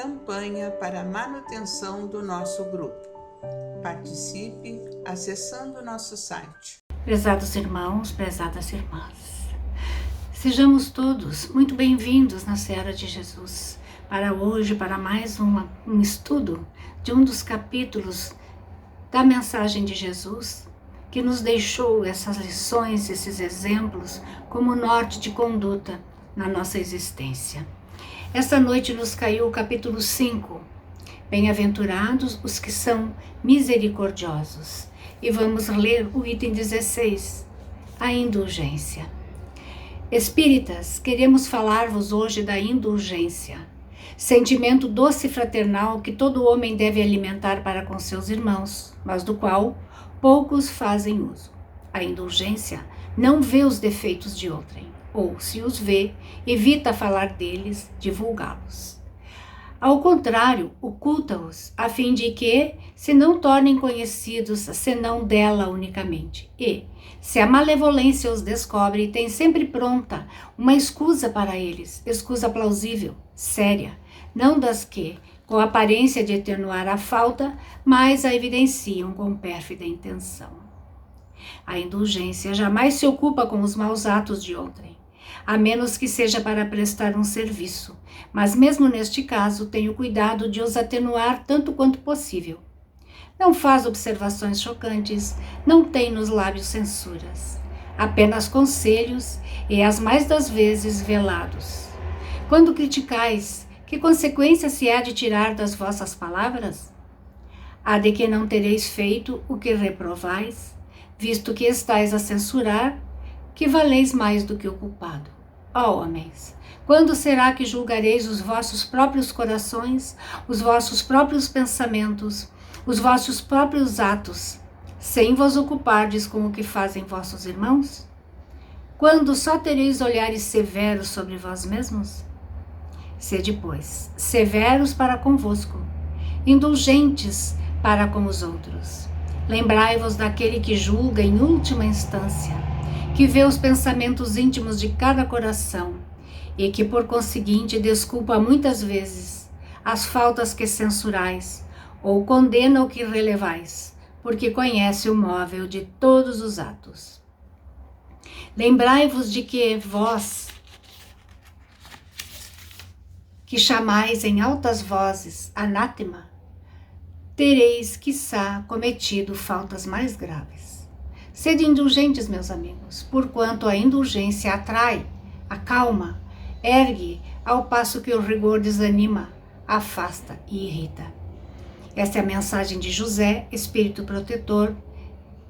campanha para a manutenção do nosso grupo. Participe acessando nosso site. Prezados irmãos, prezadas irmãs, sejamos todos muito bem-vindos na Seara de Jesus para hoje, para mais um estudo de um dos capítulos da mensagem de Jesus, que nos deixou essas lições, esses exemplos como norte de conduta na nossa existência. Esta noite nos caiu o capítulo 5, Bem-aventurados os que são misericordiosos, e vamos ler o item 16, a indulgência. Espíritas, queremos falar-vos hoje da indulgência, sentimento doce e fraternal que todo homem deve alimentar para com seus irmãos, mas do qual poucos fazem uso. A indulgência não vê os defeitos de outrem, ou, se os vê, evita falar deles, divulgá-los. Ao contrário, oculta-os, a fim de que se não tornem conhecidos senão dela unicamente. E, se a malevolência os descobre, tem sempre pronta uma escusa para eles, escusa plausível, séria, não das que, com a aparência de atenuar a falta, mas a evidenciam com pérfida intenção. A indulgência jamais se ocupa com os maus atos de outrem, a menos que seja para prestar um serviço, mas mesmo neste caso tem o cuidado de os atenuar tanto quanto possível. Não faz observações chocantes, não tem nos lábios censuras, apenas conselhos e as mais das vezes velados. Quando criticais, que consequência se há de tirar das vossas palavras? Há de que não tereis feito o que reprovais, visto que estais a censurar, que valeis mais do que o culpado. Ó homens, quando será que julgareis os vossos próprios corações, os vossos próprios pensamentos, os vossos próprios atos, sem vos ocupardes com o que fazem vossos irmãos? Quando só tereis olhares severos sobre vós mesmos? Sede, pois, severos para convosco, indulgentes para com os outros. Lembrai-vos daquele que julga em última instância, que vê os pensamentos íntimos de cada coração e que, por conseguinte, desculpa muitas vezes as faltas que censurais ou condena o que relevais, porque conhece o móvel de todos os atos. Lembrai-vos de que vós, que chamais em altas vozes anátema, tereis, quiçá, cometido faltas mais graves. Sede indulgentes, meus amigos, porquanto a indulgência atrai, acalma, ergue, ao passo que o rigor desanima, afasta e irrita. Esta é a mensagem de José, Espírito Protetor,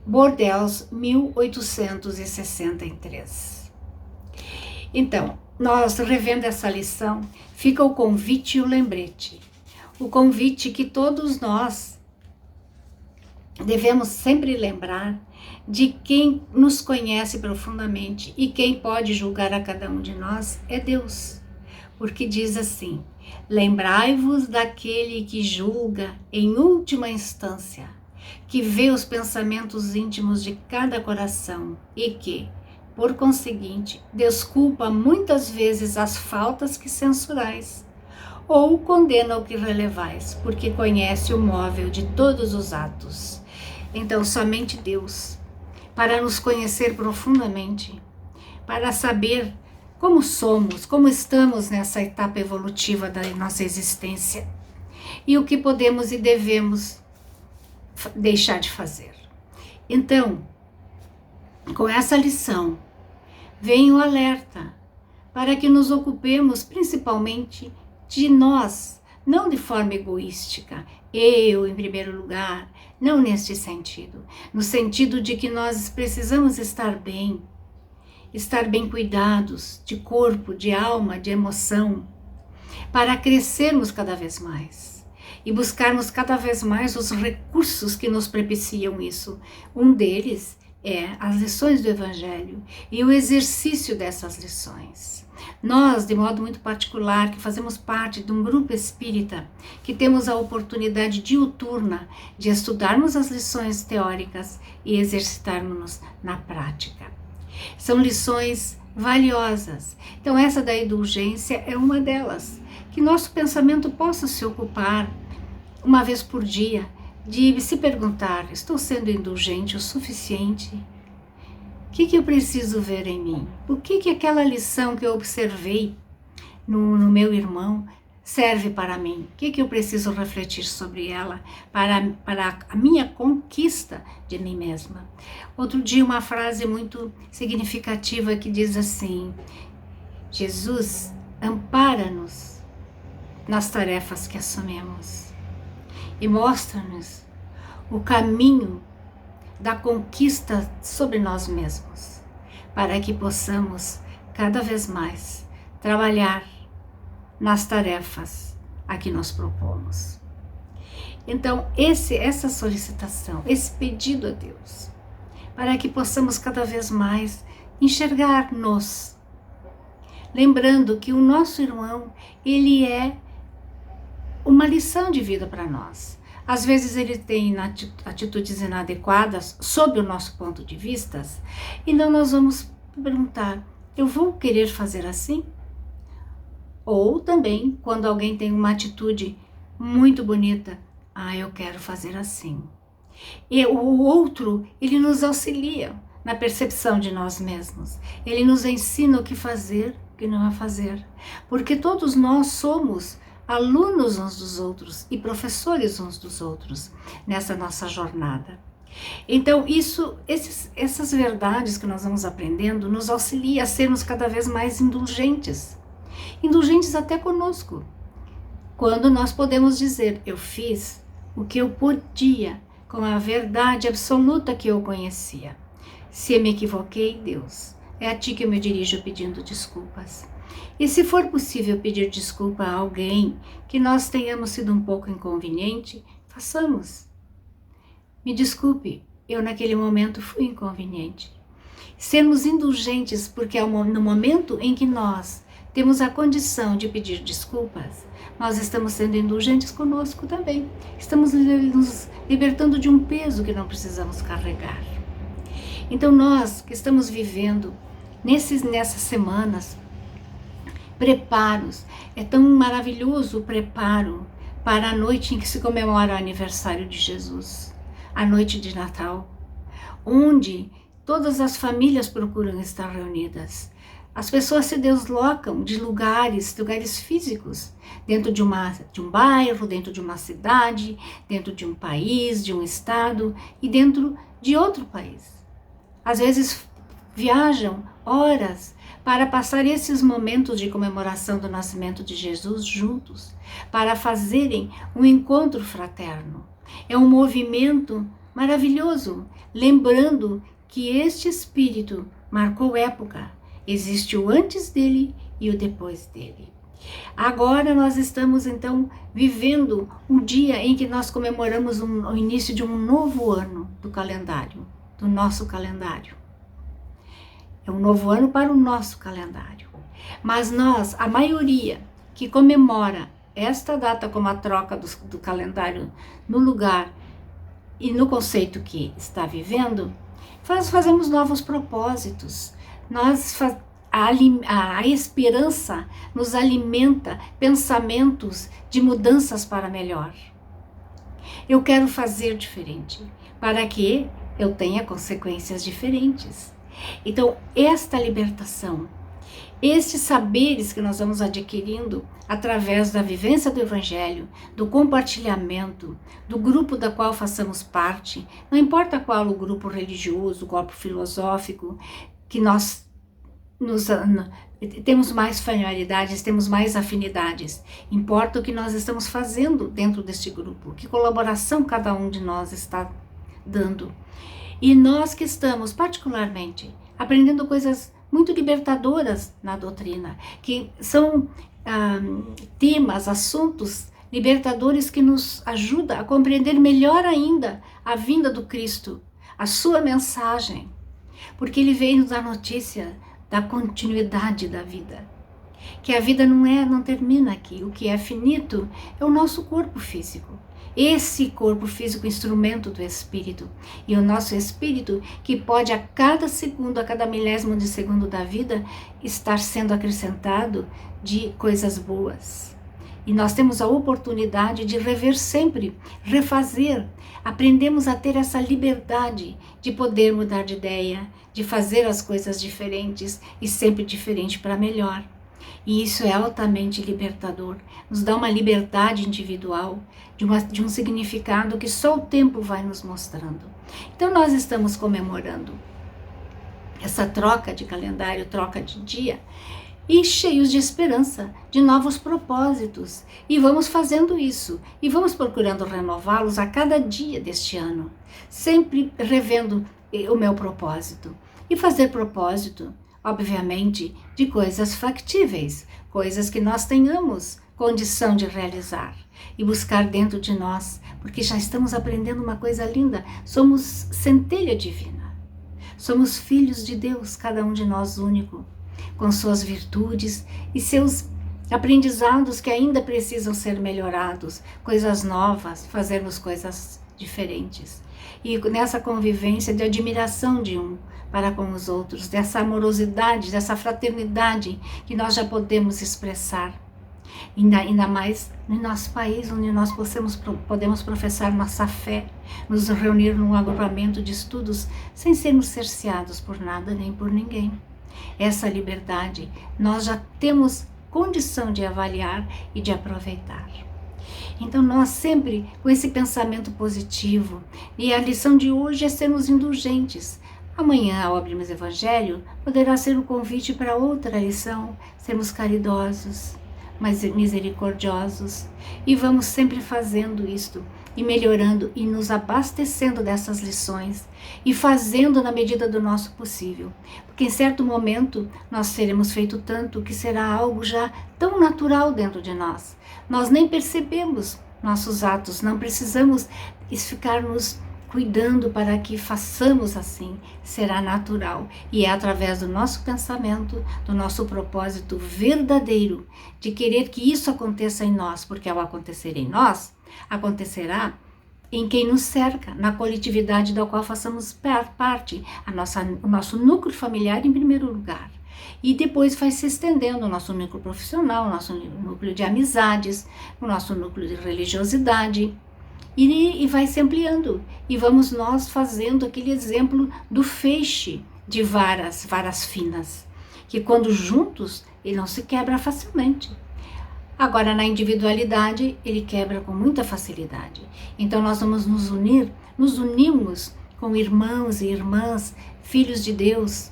Bordeaux, 1863. Então, nós revendo essa lição, fica o convite e o lembrete. O convite que todos nós devemos sempre lembrar de quem nos conhece profundamente e quem pode julgar a cada um de nós é Deus. Porque diz assim: lembrai-vos daquele que julga em última instância, que vê os pensamentos íntimos de cada coração e que, por conseguinte, desculpa muitas vezes as faltas que censurais, ou condena o que relevais, porque conhece o móvel de todos os atos. Então, somente Deus, para nos conhecer profundamente, para saber como somos, como estamos nessa etapa evolutiva da nossa existência e o que podemos e devemos deixar de fazer. Então, com essa lição, vem o alerta para que nos ocupemos principalmente de nós, não de forma egoística, eu em primeiro lugar, não neste sentido, no sentido de que nós precisamos estar bem cuidados de corpo, de alma, de emoção, para crescermos cada vez mais e buscarmos cada vez mais os recursos que nos propiciam isso. Um deles é as lições do Evangelho e o exercício dessas lições. Nós, de modo muito particular, que fazemos parte de um grupo espírita, que temos a oportunidade diuturna de estudarmos as lições teóricas e exercitarmos-nos na prática. São lições valiosas. Então essa da indulgência é uma delas, que que nosso pensamento possa se ocupar, uma vez por dia, de se perguntar: estou sendo indulgente o suficiente? O que eu preciso ver em mim? O que aquela lição que eu observei no meu irmão serve para mim? O que eu preciso refletir sobre ela para a minha conquista de mim mesma? Outro dia, uma frase muito significativa que diz assim: Jesus, ampara-nos nas tarefas que assumimos e mostra-nos o caminho da conquista sobre nós mesmos, para que possamos cada vez mais trabalhar nas tarefas a que nós propomos. Então, essa solicitação, esse pedido a Deus, para que possamos cada vez mais enxergar-nos, lembrando que o nosso irmão, ele é uma lição de vida para nós. Às vezes ele tem atitudes inadequadas sob o nosso ponto de vista, então nós vamos perguntar: eu vou querer fazer assim? Ou também, quando alguém tem uma atitude muito bonita, eu quero fazer assim. E o outro, ele nos auxilia na percepção de nós mesmos. Ele nos ensina o que fazer, o que não fazer. Porque todos nós somos alunos uns dos outros e professores uns dos outros nessa nossa jornada. Então, essas verdades que nós vamos aprendendo nos auxilia a sermos cada vez mais indulgentes até conosco. Quando nós podemos dizer: eu fiz o que eu podia com a verdade absoluta que eu conhecia. Se eu me equivoquei, Deus, é a Ti que eu me dirijo pedindo desculpas. E se for possível pedir desculpa a alguém que nós tenhamos sido um pouco inconveniente, façamos. Me desculpe, eu naquele momento fui inconveniente. Sermos indulgentes, porque no momento em que nós temos a condição de pedir desculpas, nós estamos sendo indulgentes conosco também. Estamos nos libertando de um peso que não precisamos carregar. Então nós que estamos vivendo nessas semanas, preparos, é tão maravilhoso o preparo para a noite em que se comemora o aniversário de Jesus, a noite de Natal, onde todas as famílias procuram estar reunidas. As pessoas se deslocam de lugares físicos, dentro de um bairro, dentro de uma cidade, dentro de um país, de um estado e dentro de outro país. Às vezes viajam horas para passar esses momentos de comemoração do nascimento de Jesus juntos, para fazerem um encontro fraterno. É um movimento maravilhoso, lembrando que este Espírito marcou época. Existe o antes dele e o depois dele. Agora nós estamos então vivendo um dia em que nós comemoramos o início de um novo ano do calendário, do nosso calendário. É um novo ano para o nosso calendário. Mas nós, a maioria que comemora esta data como a troca do calendário no lugar e no conceito que está vivendo, fazemos novos propósitos. A esperança nos alimenta pensamentos de mudanças para melhor. Eu quero fazer diferente, para que eu tenha consequências diferentes. Então, esta libertação, estes saberes que nós vamos adquirindo através da vivência do Evangelho, do compartilhamento, do grupo da qual façamos parte, não importa qual o grupo religioso, o grupo filosófico, que nós temos mais familiaridades, temos mais afinidades. Importa o que nós estamos fazendo dentro deste grupo, que colaboração cada um de nós está dando. E nós que estamos, particularmente, aprendendo coisas muito libertadoras na doutrina, que são temas, assuntos libertadores que nos ajudam a compreender melhor ainda a vinda do Cristo, a sua mensagem, porque ele veio nos dar notícia da continuidade da vida, que a vida não termina aqui, o que é finito é o nosso corpo físico. Esse corpo físico, instrumento do Espírito, e o nosso Espírito que pode a cada segundo, a cada milésimo de segundo da vida, estar sendo acrescentado de coisas boas. E nós temos a oportunidade de rever sempre, refazer. Aprendemos a ter essa liberdade de poder mudar de ideia, de fazer as coisas diferentes e sempre diferente para melhor. E isso é altamente libertador, nos dá uma liberdade individual, de um significado que só o tempo vai nos mostrando. Então nós estamos comemorando essa troca de calendário, troca de dia, e cheios de esperança, de novos propósitos. E vamos fazendo isso, e vamos procurando renová-los a cada dia deste ano, sempre revendo o meu propósito. E fazer propósito, obviamente, de coisas factíveis, coisas que nós tenhamos condição de realizar e buscar dentro de nós, porque já estamos aprendendo uma coisa linda, somos centelha divina, somos filhos de Deus, cada um de nós único, com suas virtudes e seus aprendizados que ainda precisam ser melhorados, coisas novas, fazermos coisas diferentes. E nessa convivência de admiração de um para com os outros, dessa amorosidade, dessa fraternidade que nós já podemos expressar, ainda mais no nosso país, onde nós podemos professar nossa fé, nos reunir num agrupamento de estudos sem sermos cerceados por nada nem por ninguém. Essa liberdade nós já temos condição de avaliar e de aproveitar. Então nós sempre com esse pensamento positivo, e a lição de hoje é sermos indulgentes. Amanhã, ao abrirmos o Evangelho, poderá ser um convite para outra lição, sermos caridosos, mas misericordiosos, e vamos sempre fazendo isto, e melhorando e nos abastecendo dessas lições, e fazendo na medida do nosso possível, porque em certo momento nós teremos feito tanto que será algo já tão natural dentro de nós. Nós nem percebemos nossos atos, não precisamos ficarmos cuidando para que façamos assim, será natural. E é através do nosso pensamento, do nosso propósito verdadeiro, de querer que isso aconteça em nós, porque ao acontecer em nós, acontecerá em quem nos cerca, na coletividade da qual façamos parte, o nosso núcleo familiar em primeiro lugar. E depois vai se estendendo o nosso núcleo profissional, o nosso núcleo de amizades, o nosso núcleo de religiosidade, e vai se ampliando. E vamos nós fazendo aquele exemplo do feixe de varas finas, que quando juntos, ele não se quebra facilmente. Agora, na individualidade, ele quebra com muita facilidade. Então, nós vamos nos unimos com irmãos e irmãs, filhos de Deus,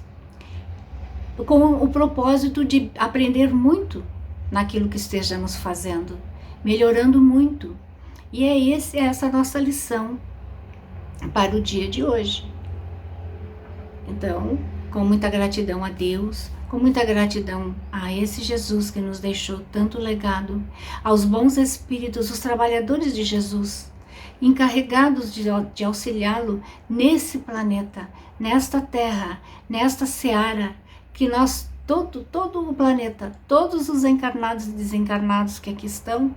com o propósito de aprender muito naquilo que estejamos fazendo, melhorando muito. E é essa nossa lição para o dia de hoje. Então, com muita gratidão a Deus, com muita gratidão a esse Jesus que nos deixou tanto legado, aos bons espíritos, os trabalhadores de Jesus, encarregados de auxiliá-lo nesse planeta, nesta terra, nesta seara, que nós, todo o planeta, todos os encarnados e desencarnados que aqui estão,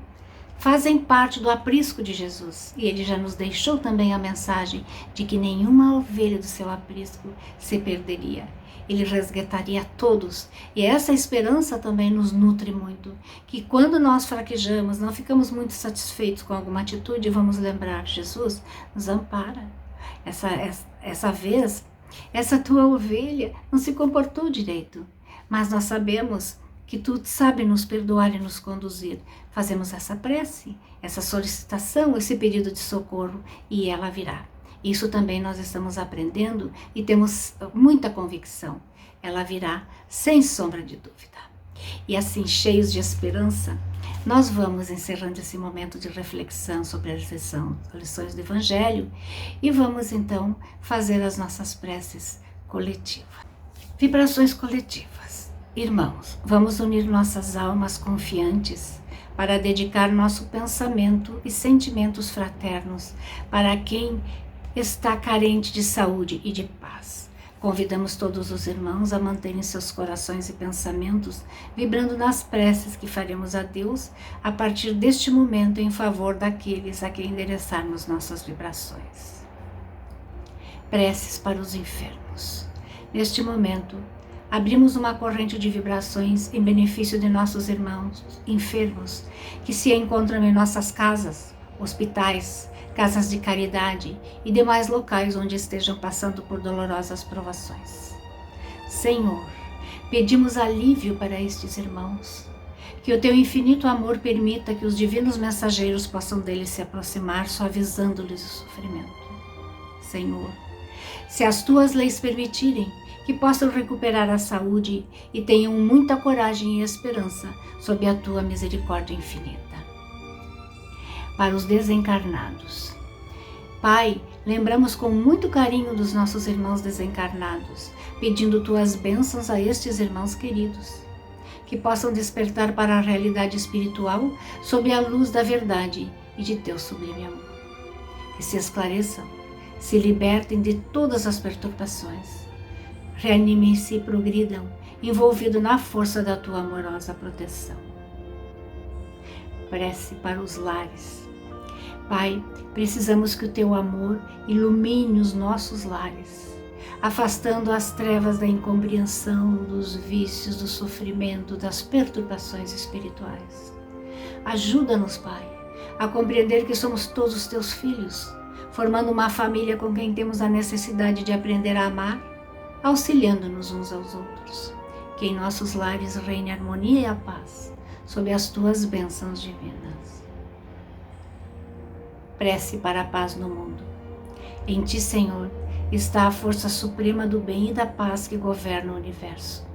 fazem parte do aprisco de Jesus. E ele já nos deixou também a mensagem de que nenhuma ovelha do seu aprisco se perderia. Ele resgataria todos. E essa esperança também nos nutre muito. Que quando nós fraquejamos, não ficamos muito satisfeitos com alguma atitude, vamos lembrar, Jesus nos ampara. Essa vez, essa tua ovelha não se comportou direito. Mas nós sabemos que tu sabe nos perdoar e nos conduzir. Fazemos essa prece, essa solicitação, esse pedido de socorro, e ela virá. Isso também nós estamos aprendendo e temos muita convicção. Ela virá sem sombra de dúvida. E assim, cheios de esperança, nós vamos encerrando esse momento de reflexão sobre as lições do Evangelho e vamos então fazer as nossas preces coletivas. Vibrações coletivas. Irmãos, vamos unir nossas almas confiantes para dedicar nosso pensamento e sentimentos fraternos para quem está carente de saúde e de paz. Convidamos todos os irmãos a manterem seus corações e pensamentos vibrando nas preces que faremos a Deus a partir deste momento em favor daqueles a quem endereçarmos nossas vibrações. Preces para os enfermos. Neste momento, abrimos uma corrente de vibrações em benefício de nossos irmãos enfermos que se encontram em nossas casas, hospitais, casas de caridade e demais locais onde estejam passando por dolorosas provações. Senhor, pedimos alívio para estes irmãos, que o teu infinito amor permita que os divinos mensageiros possam deles se aproximar, suavizando-lhes o sofrimento. Senhor, se as tuas leis permitirem, que possam recuperar a saúde e tenham muita coragem e esperança sob a tua misericórdia infinita. Para os desencarnados. Pai, lembramos com muito carinho dos nossos irmãos desencarnados, pedindo tuas bênçãos a estes irmãos queridos, que possam despertar para a realidade espiritual sob a luz da verdade e de teu sublime amor. Que se esclareçam, se libertem de todas as perturbações, reanimem-se e progridam, envolvidos na força da tua amorosa proteção. Prece para os lares. Pai, precisamos que o teu amor ilumine os nossos lares, afastando as trevas da incompreensão, dos vícios, do sofrimento, das perturbações espirituais. Ajuda-nos, Pai, a compreender que somos todos teus filhos, formando uma família com quem temos a necessidade de aprender a amar, auxiliando-nos uns aos outros. Que em nossos lares reine a harmonia e a paz, sob as tuas bênçãos divinas. Prece para a paz no mundo. Em ti, Senhor, está a força suprema do bem e da paz que governa o universo.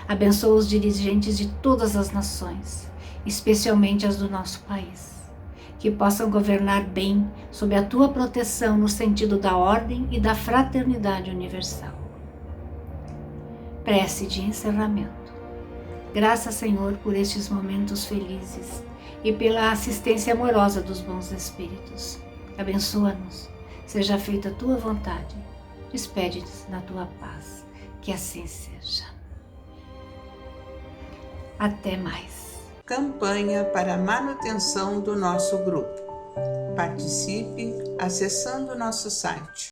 Abençoa os dirigentes de todas as nações, especialmente as do nosso país, que possam governar bem sob a tua proteção no sentido da ordem e da fraternidade universal. Prece de encerramento. Graças, Senhor, por estes momentos felizes e pela assistência amorosa dos bons espíritos. Abençoa-nos, seja feita a tua vontade. Despede-nos na tua paz, que assim seja. Até mais. Campanha para a manutenção do nosso grupo. Participe acessando nosso site